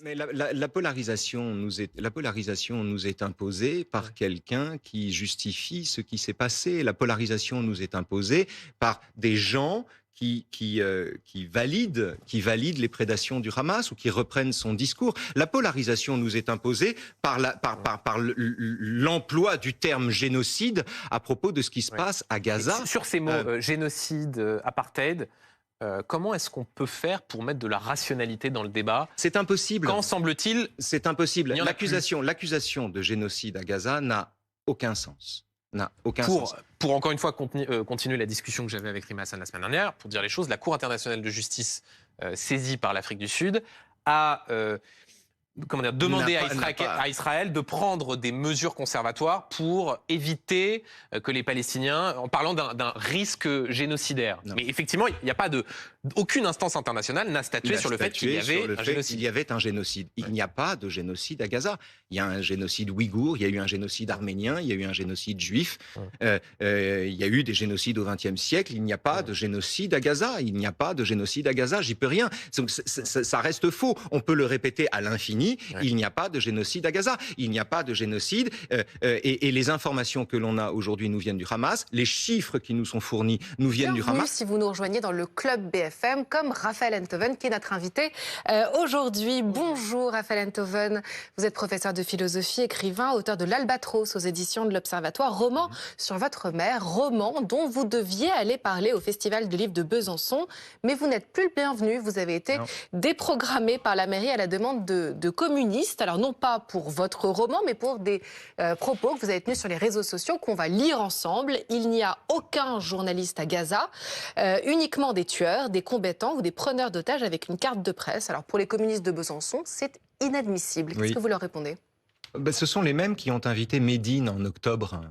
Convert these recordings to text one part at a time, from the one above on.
Mais la polarisation nous est imposée par quelqu'un qui justifie ce qui s'est passé. La polarisation nous est imposée par des gens qui valident les prédations du Hamas ou qui reprennent son discours. La polarisation nous est imposée par l'emploi du terme génocide à propos de ce qui se passe à Gaza. Sur ces mots, génocide, apartheid, comment est-ce qu'on peut faire pour mettre de la rationalité dans le débat? C'est impossible. Quand semble-t-il, c'est impossible. Il y en a L'accusation de génocide à Gaza n'a aucun sens. N'a aucun sens. Pour encore une fois continuer la discussion que j'avais avec Rima Hassan la semaine dernière, pour dire les choses, la Cour internationale de justice saisie par l'Afrique du Sud a demandé à Israël de prendre des mesures conservatoires pour éviter que les Palestiniens, en parlant d'un risque génocidaire. Non. Mais effectivement, il n'y a pas aucune instance internationale n'a statué sur le fait qu'il y avait un génocide. Il y avait un génocide. Il n'y a pas de génocide à Gaza. Il y a un génocide ouïghour, il y a eu un génocide arménien, il y a eu un génocide juif, il y a eu des génocides au XXe siècle. Il n'y a pas de génocide à Gaza. Il n'y a pas de génocide à Gaza. J'y peux rien. Donc, ça reste faux. On peut le répéter à l'infini. Il n'y a pas de génocide à Gaza. Il n'y a pas de génocide. Et les informations que l'on a aujourd'hui nous viennent du Hamas. Les chiffres qui nous sont fournis nous viennent du Hamas. Si vous nous rejoignez dans le club BFM, comme Raphaël Enthoven, qui est notre invité aujourd'hui. Bonjour Raphaël Enthoven. Vous êtes professeur de philosophie, écrivain, auteur de l'Albatros aux éditions de l'Observatoire, roman sur votre mère, roman dont vous deviez aller parler au Festival du livre de Besançon, mais vous n'êtes plus le bienvenu. Vous avez été déprogrammé par la mairie à la demande de communistes. Alors non pas pour votre roman, mais pour des propos que vous avez tenus sur les réseaux sociaux qu'on va lire ensemble. Il n'y a aucun journaliste à Gaza, uniquement des tueurs, des combattants ou des preneurs d'otages avec une carte de presse. Alors pour les communistes de Besançon, c'est inadmissible. Qu'est-ce que vous leur répondez ? Ce sont les mêmes qui ont invité Médine en octobre.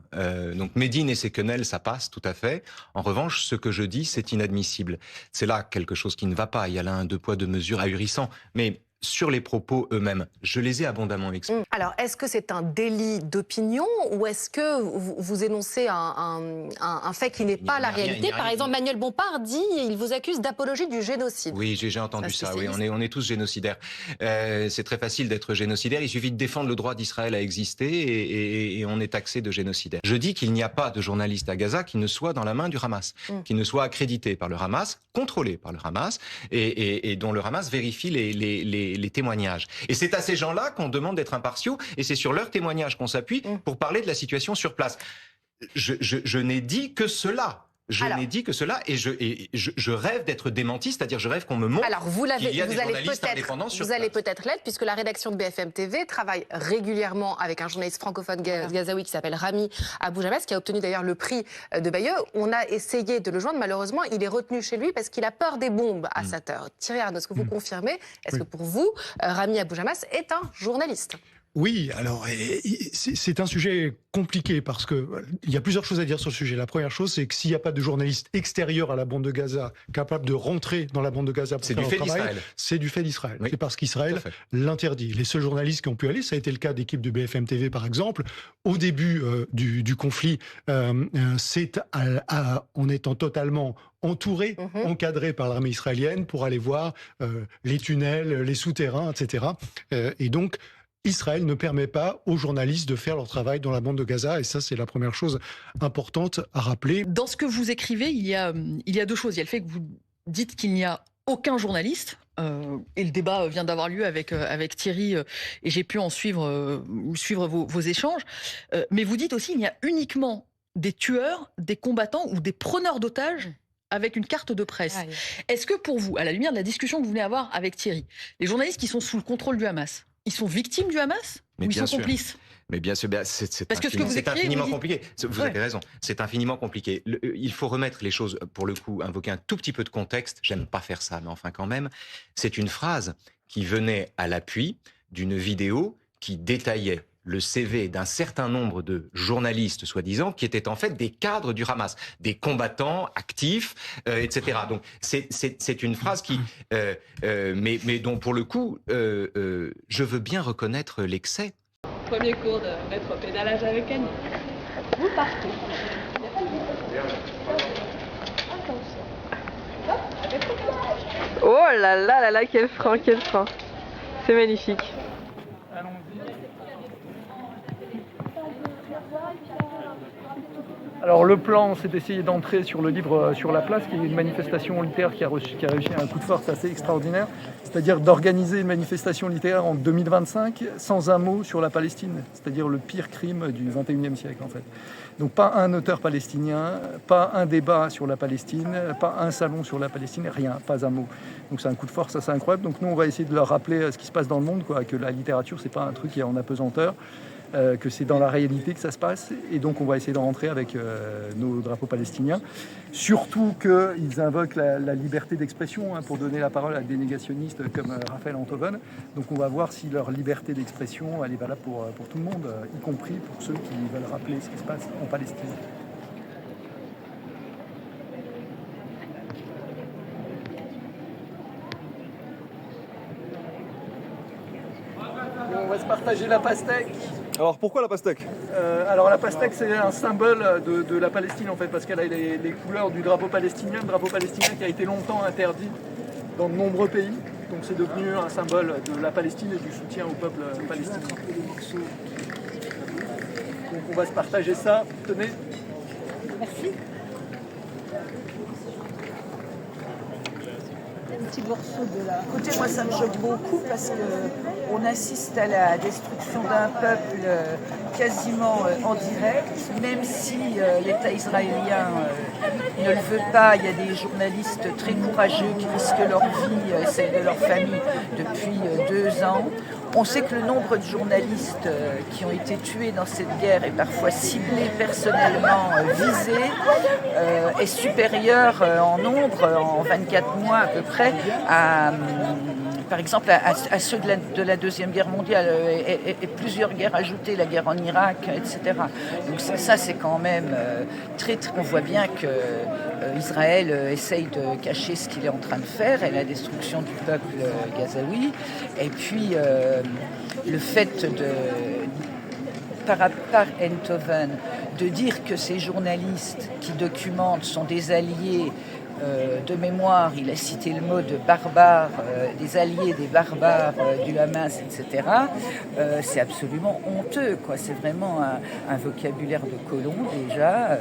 Donc Médine et ses quenelles, ça passe tout à fait. En revanche, ce que je dis, c'est inadmissible. C'est là quelque chose qui ne va pas. Il y a là un deux poids, deux mesures ahurissant. Mais sur les propos eux-mêmes, je les ai abondamment expliqués. Alors, est-ce que c'est un délit d'opinion ou est-ce que vous énoncez un fait qui n'est pas la réalité? Par exemple, Manuel Bompard dit, il vous accuse d'apologie du génocide. Oui, j'ai entendu ça. Oui, on est tous génocidaires. C'est très facile d'être génocidaire. Il suffit de défendre le droit d'Israël à exister et on est taxé de génocidaire. Je dis qu'il n'y a pas de journaliste à Gaza qui ne soit dans la main du Hamas, qui ne soit accrédité par le Hamas, contrôlé par le Hamas et dont le Hamas vérifie les témoignages. Et c'est à ces gens-là qu'on demande d'être impartiaux, et c'est sur leurs témoignages qu'on s'appuie pour parler de la situation sur place. Je n'ai dit que cela. N'ai dit que cela, et je rêve d'être démenti, c'est-à-dire je rêve qu'on me montre qu'il y a des journalistes indépendants sur place. Vous allez peut-être l'être, puisque la rédaction de BFM TV travaille régulièrement avec un journaliste francophone gazaoui qui s'appelle Rami Abou Jamas, qui a obtenu d'ailleurs le prix de Bayeux. On a essayé de le joindre, malheureusement, il est retenu chez lui parce qu'il a peur des bombes à cette heure. Thierry Arnaud, est-ce que vous confirmez? Est-ce que pour vous, Rami Abou Jamas est un journaliste? Oui, alors c'est un sujet compliqué parce que il y a plusieurs choses à dire sur le sujet. La première chose, c'est que s'il n'y a pas de journaliste extérieur à la bande de Gaza capable de rentrer dans la bande de Gaza pour faire le travail, c'est du fait d'Israël. Oui, c'est parce qu'Israël l'interdit. Les seuls journalistes qui ont pu aller, ça a été le cas d'équipes de BFM TV par exemple, au début du conflit, en étant totalement entouré, encadré par l'armée israélienne pour aller voir les tunnels, les souterrains, etc. Et donc, Israël ne permet pas aux journalistes de faire leur travail dans la bande de Gaza, et ça, c'est la première chose importante à rappeler. Dans ce que vous écrivez, il y a deux choses. Il y a le fait que vous dites qu'il n'y a aucun journaliste, et le débat vient d'avoir lieu avec Thierry, et j'ai pu en suivre vos échanges, mais vous dites aussi qu'il y a uniquement des tueurs, des combattants ou des preneurs d'otages avec une carte de presse. Ah, oui. Est-ce que pour vous, à la lumière de la discussion que vous venez avoir avec Thierry, les journalistes qui sont sous le contrôle du Hamas, ils sont victimes du Hamas ou ils sont complices? Mais bien sûr, c'est infiniment compliqué. Vous avez raison, c'est infiniment compliqué. Il faut remettre les choses, pour le coup, invoquer un tout petit peu de contexte. J'aime pas faire ça, mais enfin quand même. C'est une phrase qui venait à l'appui d'une vidéo qui détaillait le CV d'un certain nombre de journalistes, soi-disant, qui étaient en fait des cadres du Hamas, des combattants actifs, etc. Donc c'est une phrase qui, mais dont pour le coup, je veux bien reconnaître l'excès. Premier cours de rétropédalage avec Annie. Vous partez. Oh là là là là, quel frein, quel frein. C'est magnifique. Alors le plan, c'est d'essayer d'entrer sur le livre sur la place, qui est une manifestation littéraire qui a réussi un coup de force assez extraordinaire, c'est-à-dire d'organiser une manifestation littéraire en 2025 sans un mot sur la Palestine, c'est-à-dire le pire crime du XXIe siècle en fait. Donc pas un auteur palestinien, pas un débat sur la Palestine, pas un salon sur la Palestine, rien, pas un mot. Donc c'est un coup de force assez incroyable. Donc nous on va essayer de leur rappeler ce qui se passe dans le monde, que la littérature c'est pas un truc qui est en apesanteur. Que c'est dans la réalité que ça se passe, et donc on va essayer de rentrer avec nos drapeaux palestiniens. Surtout qu'ils invoquent la liberté d'expression pour donner la parole à des négationnistes comme Raphaël Enthoven. Donc on va voir si leur liberté d'expression elle est valable pour tout le monde, y compris pour ceux qui veulent rappeler ce qui se passe en Palestine. On va se partager la pastèque. Alors pourquoi la pastèque? Alors la pastèque c'est un symbole de la Palestine en fait, parce qu'elle a les couleurs du drapeau palestinien, le drapeau palestinien qui a été longtemps interdit dans de nombreux pays. Donc c'est devenu un symbole de la Palestine et du soutien au peuple palestinien. Donc on va se partager ça. Tenez. Merci. Petit morceau de la... Écoutez, moi ça me choque beaucoup parce qu'on assiste à la destruction d'un peuple quasiment en direct, même si l'État israélien ne le veut pas. Il y a des journalistes très courageux qui risquent leur vie, celle de leur famille, depuis 2 ans. On sait que le nombre de journalistes qui ont été tués dans cette guerre et parfois ciblés personnellement, visés, est supérieur en nombre, en 24 mois à peu près, par exemple à ceux de la Deuxième Guerre mondiale et plusieurs guerres ajoutées, la guerre en Irak, etc. Donc ça c'est quand même très... On voit bien que Israël essaye de cacher ce qu'il est en train de faire et la destruction du peuple gazaoui. Et puis le fait par Enthoven de dire que ces journalistes qui documentent sont des alliés de mémoire, il a cité le mot de barbares, des alliés des barbares du Hamas, etc. C'est absolument honteux, quoi. C'est vraiment un vocabulaire de colon déjà.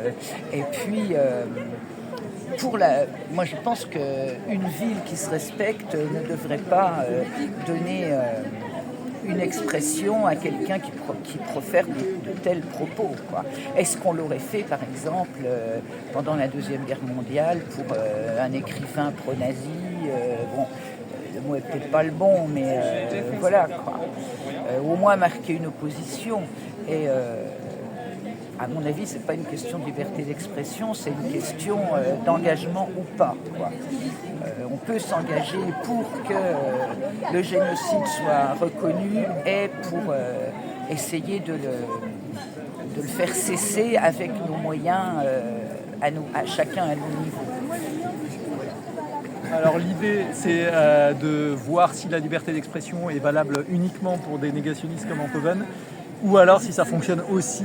Et puis, moi je pense qu'une ville qui se respecte ne devrait pas donner une expression à quelqu'un qui profère de tels propos, quoi. Est-ce qu'on l'aurait fait, par exemple, pendant la Deuxième Guerre mondiale, pour un écrivain pro-nazi bon, le mot n'est peut-être pas le bon, mais voilà, quoi. Au moins marquer une opposition. Et à mon avis, c'est pas une question de liberté d'expression, c'est une question d'engagement ou pas, quoi. On peut s'engager pour que le génocide soit reconnu et pour essayer de le faire cesser avec nos moyens, à chacun à nos niveaux. Alors l'idée, c'est de voir si la liberté d'expression est valable uniquement pour des négationnistes comme Enthoven, ou alors si ça fonctionne aussi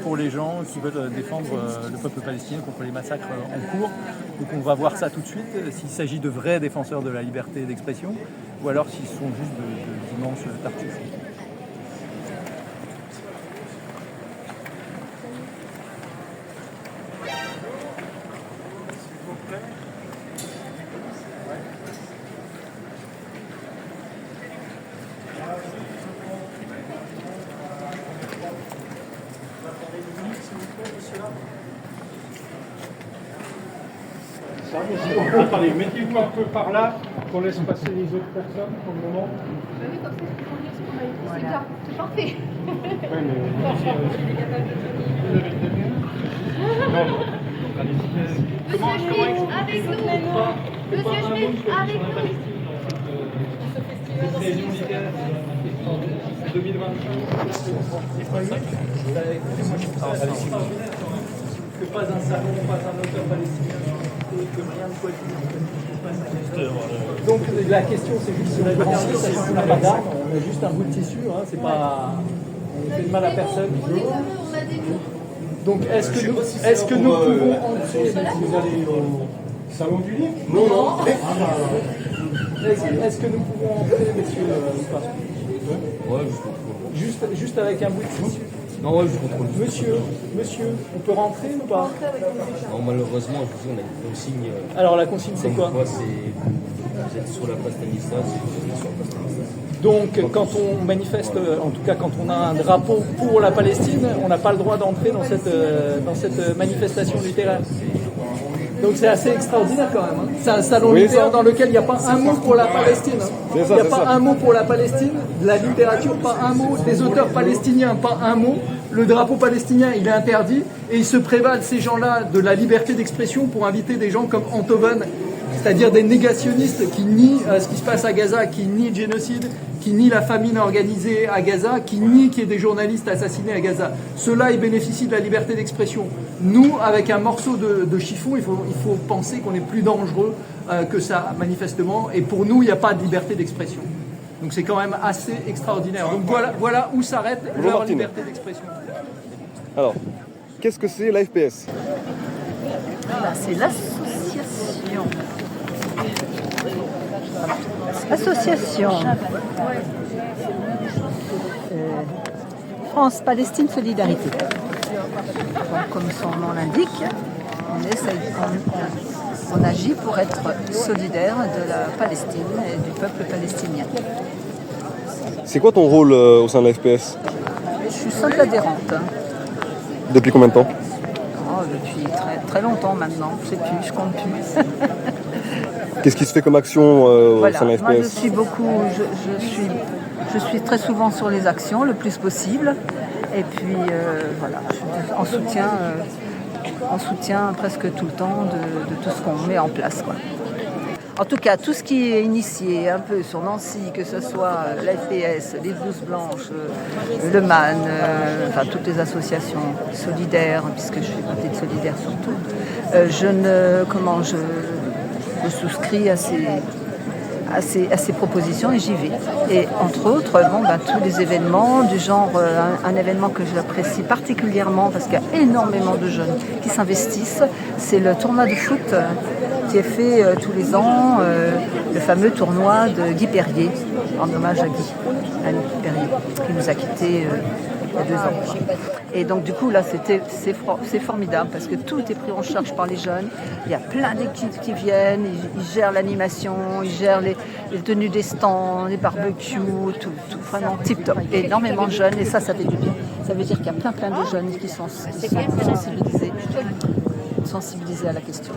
pour les gens qui veulent défendre le peuple palestinien contre les massacres en cours. Donc on va voir ça tout de suite, s'il s'agit de vrais défenseurs de la liberté d'expression, ou alors s'ils sont juste d'immenses tartuffes. Attendez, mettez-vous un peu par là, qu'on laisse passer les autres personnes pour le moment. Oui, comme ça, c'est pour dire ce qu'on a dit. C'est bien, c'est parfait. Oui, mais vous avez très bien. Non, Monsieur Schmitt, avec nous. Monsieur Schmitt, avec nous. C'est 2025. Que pas un salon, pas un auteur palestinien, que rien ne soit dit. Donc la question c'est juste sur la organisation, on n'a pas d'armes, on a juste un bout de tissu, hein, c'est pas, on fait de mal à personne. Donc est-ce que nous pouvons entrer? Vous allez au salon du livre? Non. Est-ce que nous pouvons entrer, messieurs, ou pas? Juste avec un bout de tissu. Non, ouais, je contrôle. Monsieur, on peut rentrer ou pas? Non, malheureusement, je vous dis, on a une consigne. Alors la consigne, c'est quoi? Vous êtes sur la place Stanislas, vous êtes sur la place Stanislas. Donc quand on manifeste, en tout cas quand on a un drapeau pour la Palestine, on n'a pas le droit d'entrer dans cette manifestation littéraire. Donc c'est assez extraordinaire quand même. C'est un salon littéraire dans lequel il n'y a pas un mot pour la Palestine. Il n'y a pas un mot pour la Palestine, de la littérature, pas un mot, des auteurs palestiniens, pas un mot. Le drapeau palestinien, il est interdit et ils se prévalent, ces gens-là, de la liberté d'expression pour inviter des gens comme Enthoven, c'est-à-dire des négationnistes qui nient ce qui se passe à Gaza, qui nient le génocide, qui nient la famine organisée à Gaza, qui nient qu'il y ait des journalistes assassinés à Gaza. Ceux-là, ils bénéficient de la liberté d'expression. Nous, avec un morceau de chiffon, il faut penser qu'on est plus dangereux que ça, manifestement. Et pour nous, il n'y a pas de liberté d'expression. Donc c'est quand même assez extraordinaire. Donc voilà où s'arrête leur liberté d'expression. Alors, qu'est-ce que c'est l'AFPS? C'est l'association France-Palestine Solidarité. Donc, comme son nom l'indique, on agit pour être solidaire de la Palestine et du peuple palestinien. C'est quoi ton rôle au sein de l'AFPS? Je suis simple adhérente. Depuis combien de temps? Depuis très, très longtemps maintenant, je ne sais plus, je compte plus. Qu'est-ce qui se fait comme action au sein de l'AFPS? Moi je suis très souvent sur les actions le plus possible. Et puis voilà, je suis en soutien presque tout le temps de tout ce qu'on met en place, quoi. En tout cas, tout ce qui est initié un peu sur Nancy, que ce soit l'AFPS, les Blouses Blanches, le MAN, enfin toutes les associations solidaires, puisque je fais partie de Solidaire surtout, je souscris à ces propositions et j'y vais. Et entre autres, tous les événements du genre, un événement que j'apprécie particulièrement parce qu'il y a énormément de jeunes qui s'investissent, c'est le tournoi de foot qui est fait tous les ans, le fameux tournoi de Guy Perrier, en hommage à Guy Perrier, qui nous a quittés il y a 2 ans. Et donc du coup là c'est formidable parce que tout est pris en charge par les jeunes. Il y a plein d'équipes qui viennent, ils gèrent l'animation, ils gèrent les tenues des stands, les barbecues, tout vraiment tip top. Énormément de jeunes et ça fait du bien. Ça veut dire qu'il y a plein de jeunes qui sont sensibilisés à la question.